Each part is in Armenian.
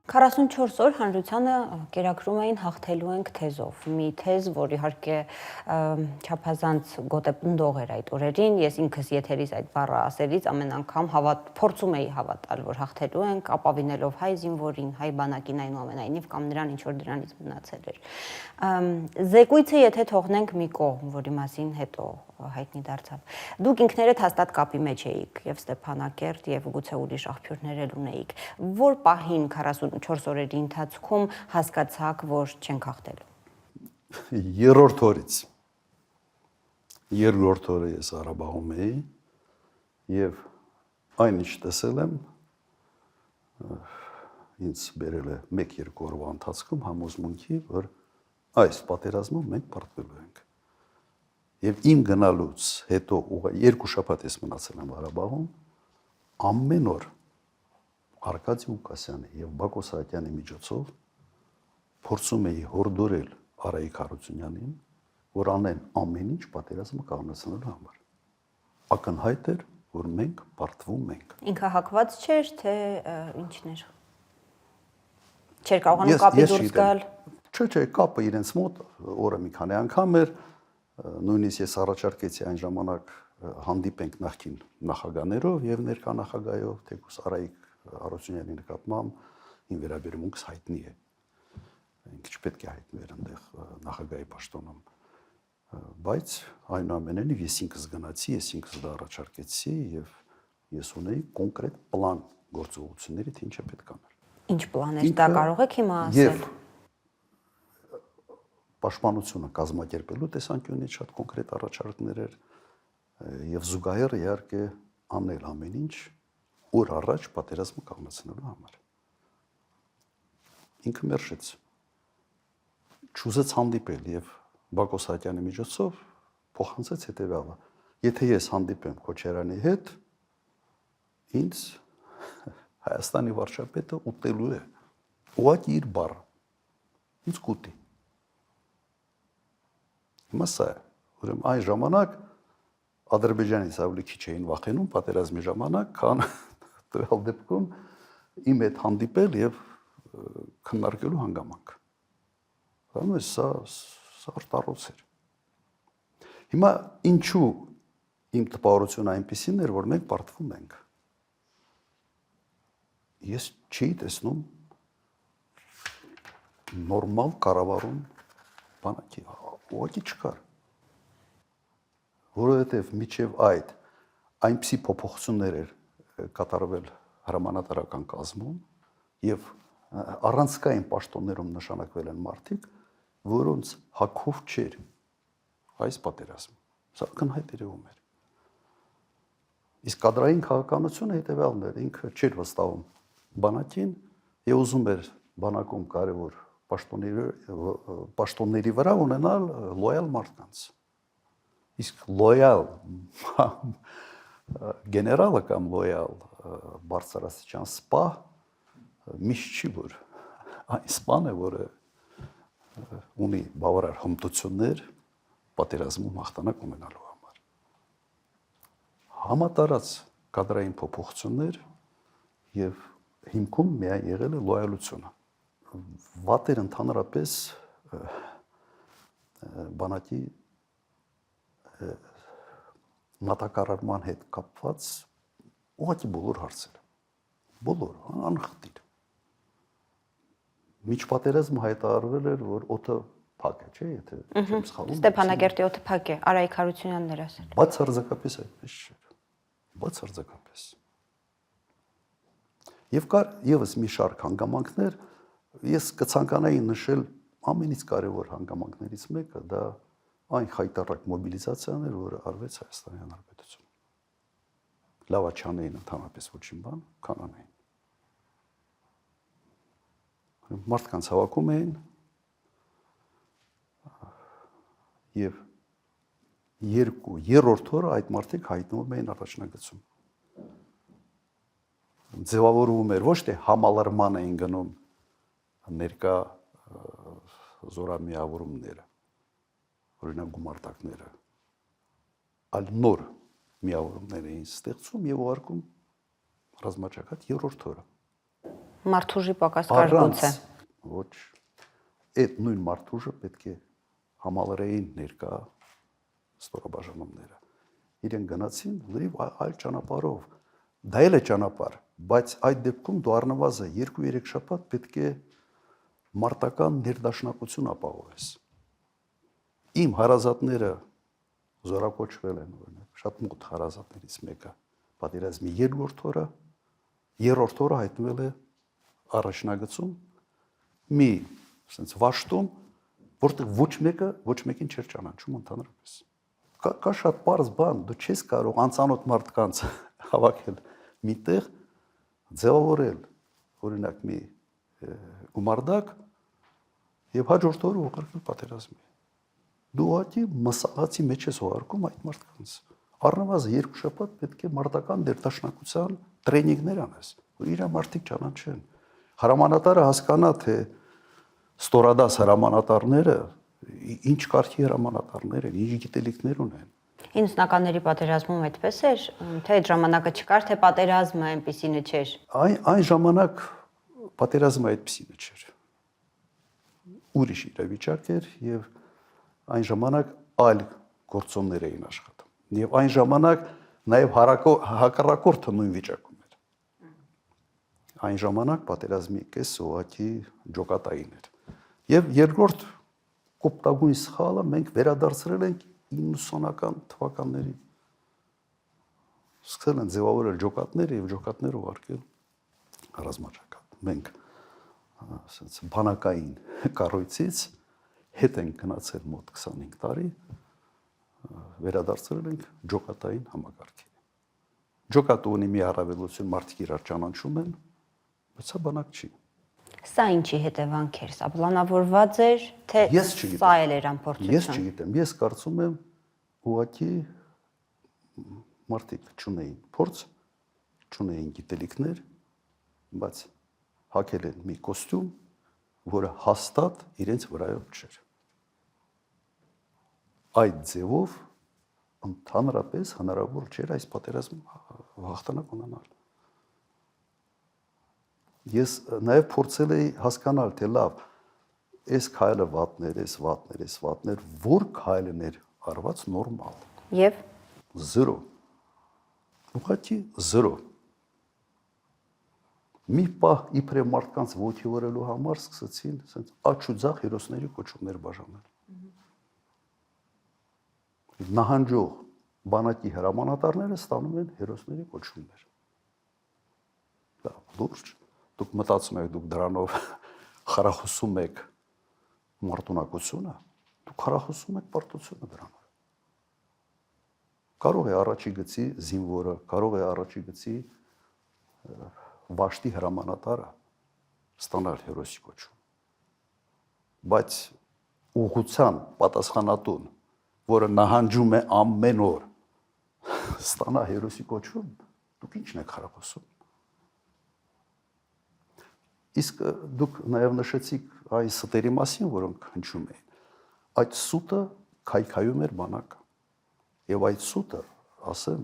44 օր հանրությանը կերակրում էին հաղթելու ենք թեզով։ Մի թեզ, որ իհարկե չափազանց գոտեպնդող էր այդ օրերին, ես ինքս եթերից այդ բառը ասելիս ամեն անգամ փորձում էի հավատալ, որ հաղթելու ենք, ապավինելով հայ զինվորին, հայ բանակին այնուամենայնիվ կամ նրան ինչ որ դրանից մնացել էր։ Զեկույցը եթե թողնենք մի կողմ, որի մասին հետո հայտնի դարձավ։ Դուք ինքներդ հաստատ կապի մեջ էիք եւ Ստեփանակերտ եւ գուցե ուրիշ աղբյուրներ էլ ունեիք։ Որ պահին 44 օրերի ընթացքում հասկացաք, որ չենք հաղթելու։ Երրորդ օրից։ Երրորդ օրը ես Ղարաբաղում էի եւ այն ինչ տեսել եմ ինձ բերել է 1-2 օրվա ընթացքում համոզմունքի, որ այս պատերազմում մենք պարտվելու ենք։ Եվ իմ գնալուց հետո 2 շաբաթ ես մնացել եմ Ղարաբաղում, ամեն օր Արկադի Ուկասյանի եւ Բակո Սահակյանի միջոցով փորձում էի հորդորել Արայիկ Հարությունյանին, որ անեն ամեն ինչ պատերազմը կանգնեցնելու համար։ Ակնհայտ էր, որ մենք պարտվում ենք։ Ինքը հակված չէր, թե ինչն էր։ Չէր կարողանում կապի դուրս գալ։ Չէ, կապը իրենց մոտ օրը մի քանի անգամ էր, նույնիսկ ես առաջարկեցի այն ժամանակ հանդիպենք նախկին նախագաներով եւ ներկա նախագահով, թեկուզ Արայիկ Հարությունյանի նկատմամբ իմ վերաբերմունքս հայտնի է։ Ինչ պետք է հայտնվեր այնտեղ նախագահի պաշտոնում։ Բայց այնուամենայնիվ ես ինքս գնացի, ես ինքս դա առաջարկեցի եւ ես ունեի կոնկրետ պլան գործողությունների, թե ինչը պետք անել։ Ինչ պլան էր, դա կարող եք հիմա ասել։ Պաշտպանությունը կազմակերպելու տեսանկյունից շատ կոնկրետ առաջարկներ էր եւ զուգահեռ իհարկե անել ամեն ինչ օր առաջ պատերազմը կանգնեցնելու համար։ Ինքը մերժեց։ Չուզեց հանդիպել եւ Բակո Սահակյանի միջոցով փոխանցեց հետեւյալը. եթե ես հանդիպեմ Քոչարյանի հետ, ինձ Հայաստանի վարչապետը ուտելու է։ Ուղղակի իր բառը։ Ինձ կուտի։ Հիմա սա է, ուրեմն այն ժամանակ Ադրբեջանից ավելի քիչ էին վախենում պատերազմի ժամանակ, քան տվյալ դեպքում իմ հետ հանդիպել եւ քննարկելու հանգամանք։ Ուրեմն սա արտարոց էր։ Հիմա ինչու իմ տպավորությունը այնպեսին էր, որ մենք պարտվում ենք։ Ես չի տեսնում նորմալ կառավարում բանակի ուղղակի չկար։ Որովհետև միջև այդ այնպիսի փոփոխություններ էր կատարվել հրամանատարական կազմում եւ առանցքային պաշտոններում նշանակվել են մարդիկ, որոնց հակով չէր այս պատերազմը։ Սա ակնհայտ երևում էր։ Իսկ կադրային քաղաքականությունը հետեւյալն էր, ինքը չէր վստահում բանակին եւ ուզում էր բանակում կարևոր պաշտոնների վրա ունենալ լոյալ մարդկանց։ Իսկ լոյալ գեներալը կամ լոյալ բարձրաստիճան սպա միշտ չի որ այն սպան է, որը ունի բավարար հմտություններ պատերազմում հաղթանակ ունենալու համար։ Համատարած կադրային փոփոխություններ եւ հիմքում միայն եղել է լոյալությունը։ Վատեր ընդհանրապես բանակի մատակարարման հետ կապված ուղղակի բոլոր հարցերը։ Բոլոր, անխտիր։ Միջպատերազմը հայտարարվել էր, որ օդը փակ է, չէ՞, եթե չեմ սխալվում։ Ստեփանակերտի օդը փակ է, Արայիկ Հարությունյանն էր ասել։ Բացարձակապես այդպես չէր։ Բացարձակապես։ Եվ կար եւս մի շարք հանգամանքներ, ես կցանկանայի նշել ամենից կարևոր հանգամանքներից մեկը դա այն խայտառակ մոբիլիզացիան էր, որը արվեց Հայաստանի Հանրապետությունում։ Լավ չանեին ընդհանրապես ոչինչ բան, կանանեին։ Մարդկանց հավաքում էին եւ երրորդ օրը այդ մարդիկ հայտնվում էին առաջնագծում։ Ձևավորվում էր ոչ թե համալրման էին գնում ներկա զորամիավորումները, օրինակ գումարտակները, այլ նոր միավորումներ էին ստեղծում եւ ուղարկում ռազմաճակատ երրորդ օրը։ Մարդուժի պակաս կար գուցե։ Ոչ, այդ նույն մարդուժը պետք է համալրեին ներկա ստորաբաժանումները։ Իրեն գնացին լրիվ այլ ճանապարհով։ Դա էլ է ճանապարհ, բայց այդ դեպքում դու առնվազն 2-3 շաբաթ պետք է մարտական ներդաշնակություն ապահովես։ Իմ հարազատները զորակոչվել են, օրինակ, շատ մոտ հարազատներից մեկը պատերազմի երրորդ օրը հայտնվել է առաջնագծում մի sense վաշտում, որտեղ ոչ մեկին չէր ճանաչում ընդհանրապես։ Կա շատ པարզ բան, դու չես կարող անծանոթ մարդկանց հավաքել միտեղ, ձևավորել, օրինակ մի գումարդակ եւ հաջորդ օրը ուղարկել պատերազմի։ Դու ուղղակի մսաղացի մեջ ես ուղարկում այդ մարդկանց։ Առնվազն 2 շաբաթ պետք է մարտական ներդաշնակության տրեյնինգներ անես, որ իր մարդիկ ճանաչեն։ Հրամանատարը հասկանա, թե ստորադաս հրամանատարները ինչ կարգի հրամանատարներ են, ինչ գիտելիքներ ունեն։ 90-ականների պատերազմում այդպես էր, թե այդ ժամանակը չկար, թե պատերազմը այնպիսինը չէր։ Այն ժամանակ պատերազմը այդպիսինը չէր։ Ուրիշ իրավիճակ էր եւ այն ժամանակ այլ գործոններ էին աշխատում։ Եվ այն ժամանակ նաեւ հակառակորդը նույն վիճակում էր։ Այն ժամանակ պատերազմի կեսը ուղղակի ջոկատային էր։ Եվ երկրորդ կոպտագույն սխալը մենք վերադարձրել ենք 90-ական թվականներին։ Սկսել են ձևավորել ջոկատները եւ ջոկատները ուղարկել ռազմաճակատ։ Մենք ասած բանակային կառույցից հետ են գնացել մոտ 25 տարի, վերադարձրել ենք ջոկատային համակարգին։ Ջոկատը ունի մի առավելություն, մարդիկ իրար ճանաչում են, բայց սա բանակ չի։ Սա ինչի հետևանք էր, սա պլանավորված էր, թե սա էլ էր ամփոփություն։ Ես չգիտեմ, ես կարծում եմ ուղղակի մարդիկ չունեին փորձ, չունեին գիտելիքներ, բայց հագել են մի կոստյում, որը հաստատ իրենց վրայով չէր։ Այդ ձևով ընդհանրապես հնարավոր չէր այս պատերազմը հաղթանակ ունենալ։ Ես նաև փորձել էի հասկանալ, թե լավ, այս քայլը վատներ, որ քայլն էր արված նորմալ։ Եվ 0։ Ուղղակի 0։ Մի պահ իբրե մարդկանց ոգի վարելու համար սկսեցին ասենց աչուձախ հերոսների կոչումներ բաժանել։ Նահանջող բանակի հրամանատարները ստանում են հերոսների կոչումներ։ Դա լուրջ։ Դուք մտածում եք, դուք դրանով խրախուսում եք մարտունակությունը, դուք խրախուսում եք պարտությունը դրանով։ Կարող է առաջի գծի զինվորը, կարող է առաջի գծի վաշտի հրամանատարը ստանալ հերոսի կոչում։ Բայց ուղղության պատասխանատուն, որը նահանջում է ամեն օր, ստանա հերոսի կոչում, դուք ի՞նչն եք խրախուսում։ Իսկ դուք նաև նշեցիք այն սուտերի մասին, որոնք հնչում էին։ Այդ սուտը քայքայում էր բանակը։ Եվ այդ սուտը, ասեմ,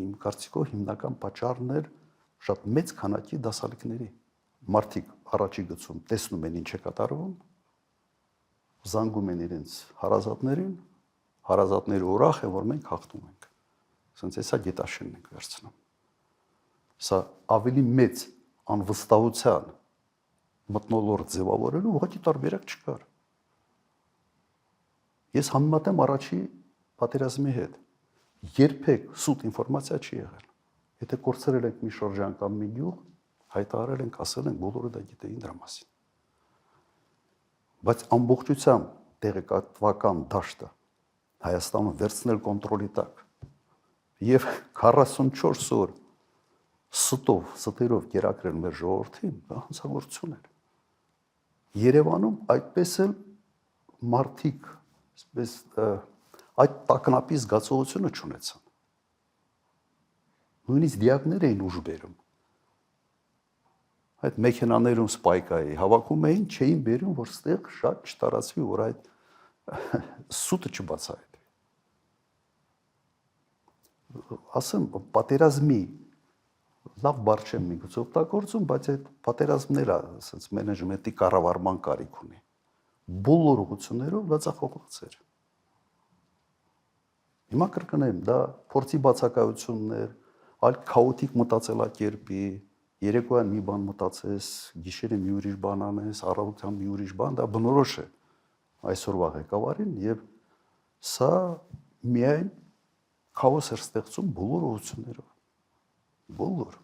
իմ կարծիքով հիմնական պատճառն էր շատ մեծ քանակի դասալիկների։ Մարդիկ առաջի գծում տեսնում են ինչ է կատարվում, զանգում են իրենց հարազատներին, հարազատները ուրախ են, որ մենք հաղթում ենք։ Ասենց էսա գետաշենն ենք վերցնում։ Սա ավելի մեծ անվստահության մթնոլորտ ձևավորելու ուղղակի տարբերակ չկար։ Ես համեմատեմ առաջի պատերազմի հետ։ Երբեք սուտ ինֆորմացիա չի եղել։ Եթե կորցրել ենք մի շրջան կամ մի գյուղ, հայտարարել ենք, ասել ենք, բոլորը դա գիտեին դրա մասին։ Բայց ամբողջությամբ տեղեկատվական դաշտը Հայաստանը վերցնել կոնտրոլի տակ եւ 44 օր ստերով կերակրել մեր ժողովրդին, դա հանցագործություն էր։ Երևանում այդպես էլ մարդիկ, այսպես այդ տագնապի զգացողությունը չունեցան։ Նույնիսկ դիակներ էին ուժ բերում։ Այդ մեքենաներում սպայկայի հավաքում էին, չէին բերում, որ ստեղ շատ չտարածվի, որ այդ սուտը չբացահայտվի։ Ասեմ, պատերազմի լավ բառ չեմ միգուցե օգտագործում, բայց այդ պատերազմները ասած մենեջմենտի կառավարման կարիք ունի։ Բոլոր ուղղություններով լծախողված էր։ Հիմա կրկնեմ, դա փորձի բացակայություններ, այլ քաոտիկ մտածելակերպի, երեկոյան մի բան մտածես, գիշերը մի ուրիշ բան անես, առավոտյան մի ուրիշ բան, դա բնորոշ է այսօրվա ղեկավարին եւ սա միայն քաոս էր ստեղծում բոլոր ուղղություններով։ Բոլոր